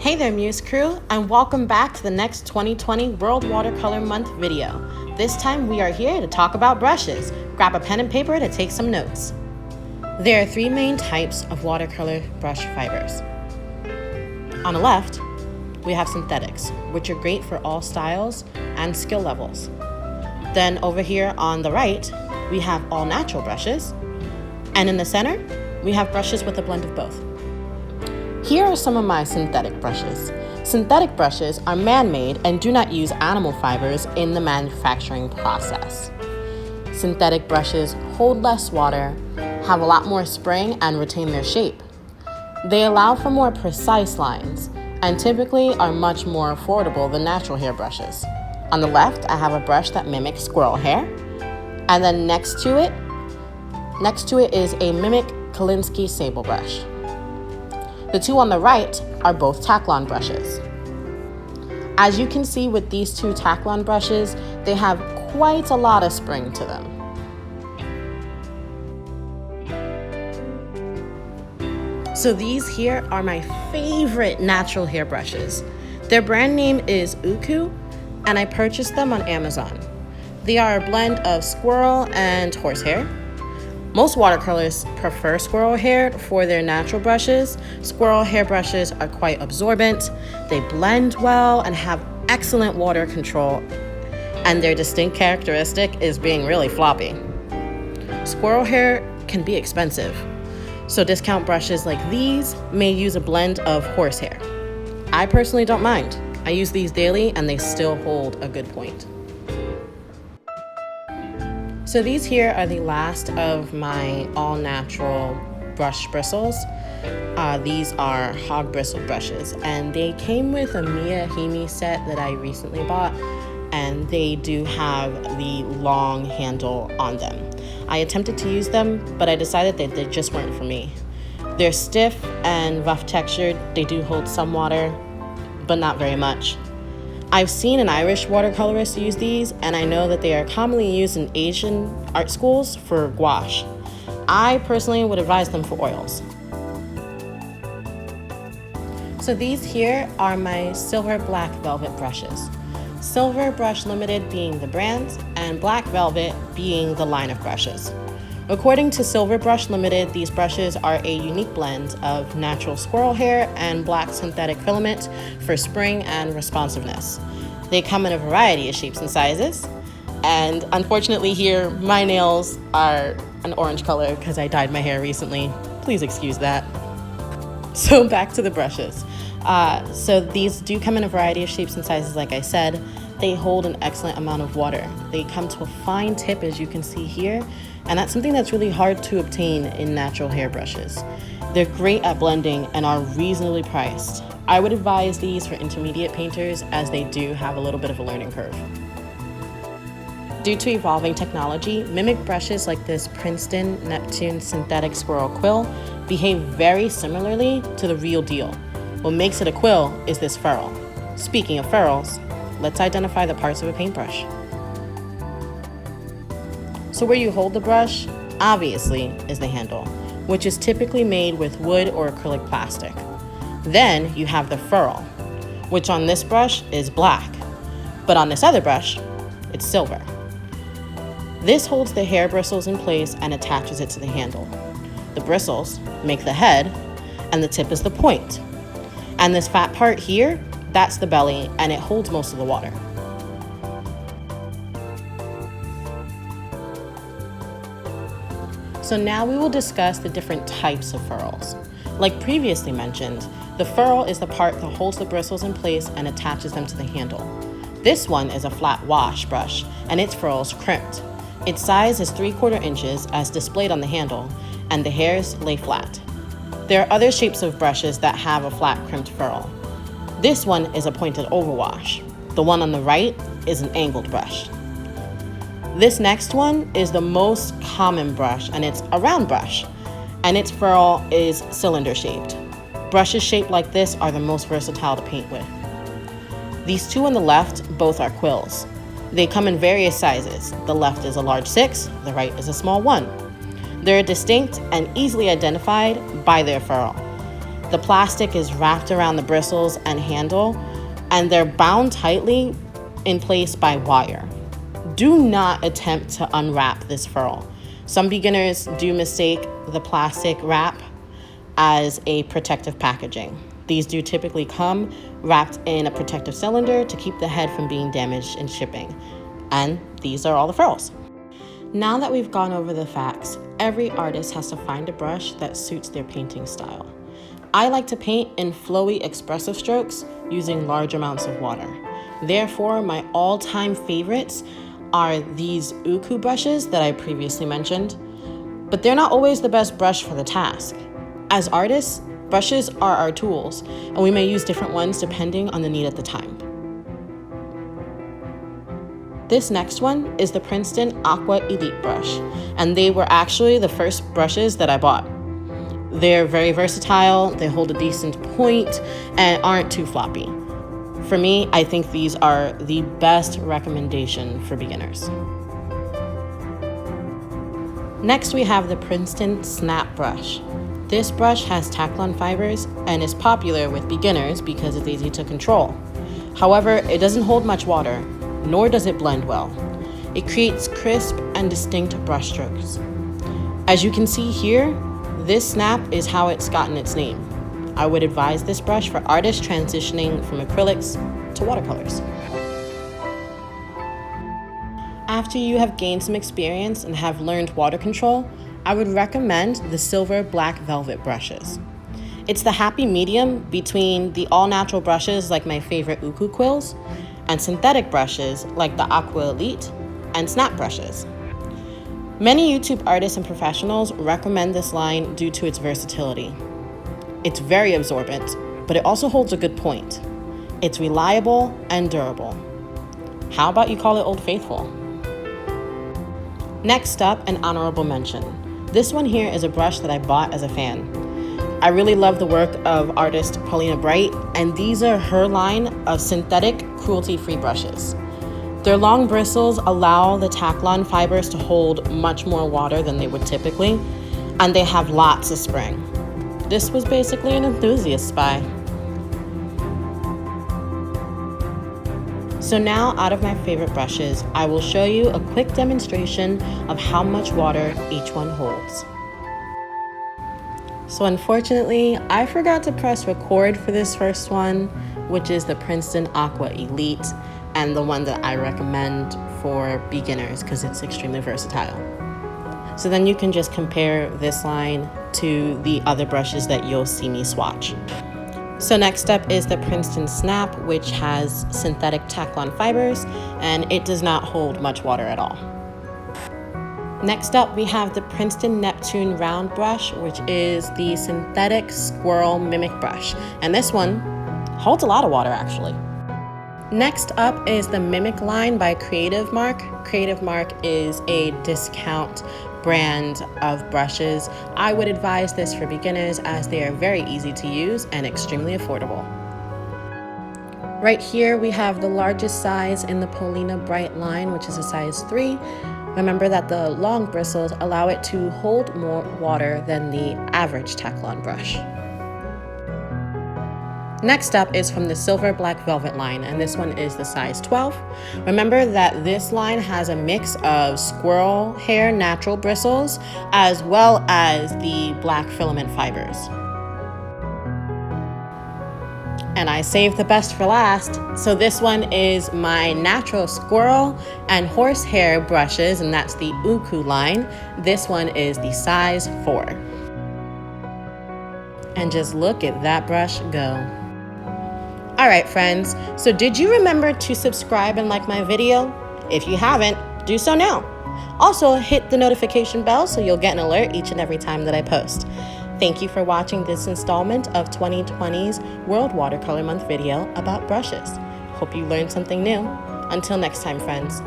Hey there Muse crew, and welcome back to the next 2020 World Watercolor Month video. This time we are here to talk about brushes. Grab a pen and paper to take some notes. There are three main types of watercolor brush fibers. On the left, we have synthetics, which are great for all styles and skill levels. Then over here on the right, we have all natural brushes. And in the center, we have brushes with a blend of both. Here are some of my synthetic brushes. Synthetic brushes are man-made and do not use animal fibers in the manufacturing process. Synthetic brushes hold less water, have a lot more spring, and retain their shape. They allow for more precise lines and typically are much more affordable than natural hair brushes. On the left, I have a brush that mimics squirrel hair, and then next to it is a mimic Kolinsky sable brush. The two on the right are both Taklon brushes. As you can see with these two Taklon brushes, they have quite a lot of spring to them. So these here are my favorite natural hair brushes. Their brand name is OOKU, and I purchased them on Amazon. They are a blend of squirrel and horsehair. Most watercolorists prefer squirrel hair for their natural brushes. Squirrel hair brushes are quite absorbent, they blend well and have excellent water control, and their distinct characteristic is being really floppy. Squirrel hair can be expensive, so discount brushes like these may use a blend of horsehair. I personally don't mind. I use these daily and they still hold a good point. So these here are the last of my all-natural brush bristles. These are hog bristle brushes, and they came with a Miyahime set that I recently bought, and they do have the long handle on them. I attempted to use them, but I decided that they just weren't for me. They're stiff and rough textured. They do hold some water, but not very much. I've seen an Irish watercolorist use these, and I know that they are commonly used in Asian art schools for gouache. I personally would advise them for oils. So these here are my Silver Black Velvet brushes. Silver Brush Limited being the brand, and Black Velvet being the line of brushes. According to Silver Brush Limited, these brushes are a unique blend of natural squirrel hair and black synthetic filament for spring and responsiveness. They come in a variety of shapes and sizes, and unfortunately here, my nails are an orange color because I dyed my hair recently. Please excuse that. So back to the brushes. So these do come in a variety of shapes and sizes, like I said. They hold an excellent amount of water. They come to a fine tip, as you can see here, and that's something that's really hard to obtain in natural hair brushes. They're great at blending and are reasonably priced. I would advise these for intermediate painters, as they do have a little bit of a learning curve. Due to evolving technology, mimic brushes like this Princeton Neptune synthetic Squirrel Quill behave very similarly to the real deal. What makes it a quill is this ferrule. Speaking of ferrules, let's identify the parts of a paintbrush. So where you hold the brush, obviously, is the handle, which is typically made with wood or acrylic plastic. Then you have the ferrule, which on this brush is black, but on this other brush, it's silver. This holds the hair bristles in place and attaches it to the handle. The bristles make the head, and the tip is the point. And this fat part here, that's the belly, and it holds most of the water. So now we will discuss the different types of ferrules. Like previously mentioned, the ferrule is the part that holds the bristles in place and attaches them to the handle. This one is a flat wash brush, and its ferrules crimped. Its size is 3/4 inches as displayed on the handle, and the hairs lay flat. There are other shapes of brushes that have a flat crimped ferrule. This one is a pointed overwash. The one on the right is an angled brush. This next one is the most common brush, and it's a round brush, and its ferrule is cylinder shaped. Brushes shaped like this are the most versatile to paint with. These two on the left both are quills. They come in various sizes. The left is a large 6, the right is a small 1. They're distinct and easily identified by their ferrule. The plastic is wrapped around the bristles and handle, and they're bound tightly in place by wire. Do not attempt to unwrap this ferrule. Some beginners do mistake the plastic wrap as a protective packaging. These do typically come wrapped in a protective cylinder to keep the head from being damaged in shipping. And these are all the ferrules. Now that we've gone over the facts, every artist has to find a brush that suits their painting style. I like to paint in flowy, expressive strokes using large amounts of water. Therefore, my all-time favorites are these OOKU brushes that I previously mentioned, but they're not always the best brush for the task. As artists, brushes are our tools, and we may use different ones depending on the need at the time. This next one is the Princeton Aqua Elite brush, and they were actually the first brushes that I bought. They're very versatile, they hold a decent point, and aren't too floppy. For me, I think these are the best recommendation for beginners. Next, we have the Princeton Snap brush. This brush has Taklon fibers and is popular with beginners because it's easy to control. However, it doesn't hold much water, nor does it blend well. It creates crisp and distinct brush strokes. As you can see here, this snap is how it's gotten its name. I would advise this brush for artists transitioning from acrylics to watercolors. After you have gained some experience and have learned water control, I would recommend the silver black velvet brushes. It's the happy medium between the all-natural brushes like my favorite OOKU quills and synthetic brushes like the Aqua Elite and snap brushes. Many YouTube artists and professionals recommend this line due to its versatility. It's very absorbent, but it also holds a good point. It's reliable and durable. How about you call it Old Faithful? Next up, an honorable mention. This one here is a brush that I bought as a fan. I really love the work of artist Polina, and these are her line of synthetic, cruelty-free brushes. Their long bristles allow the Taklon fibers to hold much more water than they would typically, and they have lots of spring. This was basically an enthusiast buy. So now, out of my favorite brushes, I will show you a quick demonstration of how much water each one holds. So unfortunately, I forgot to press record for this first one, which is the Princeton Aqua Elite, and the one that I recommend for beginners because it's extremely versatile. So then you can just compare this line to the other brushes that you'll see me swatch. So next up is the Princeton Snap, which has synthetic Taklon fibers, and it does not hold much water at all. Next up, we have the Princeton Neptune round brush, which is the synthetic Squirrel mimic brush, and this one holds a lot of water actually. Next up is the Mimic line by Creative Mark. Creative Mark is a discount brand of brushes. I would advise this for beginners as they are very easy to use and extremely affordable. Right here we have the largest size in the Polina Bright line, which is a size 3. Remember that the long bristles allow it to hold more water than the average Taklon brush. Next up is from the Silver Black Velvet line, and this one is the size 12. Remember that this line has a mix of squirrel hair natural bristles as well as the black filament fibers. And I saved the best for last. So this one is my natural squirrel and horsehair brushes, and that's the OOKU line. This one is the size 4. And just look at that brush go. All right, friends, so did you remember to subscribe and like my video? If you haven't, do so now. Also, hit the notification bell so you'll get an alert each and every time that I post. Thank you for watching this installment of 2020's World Watercolor Month video about brushes. Hope you learned something new. Until next time, friends.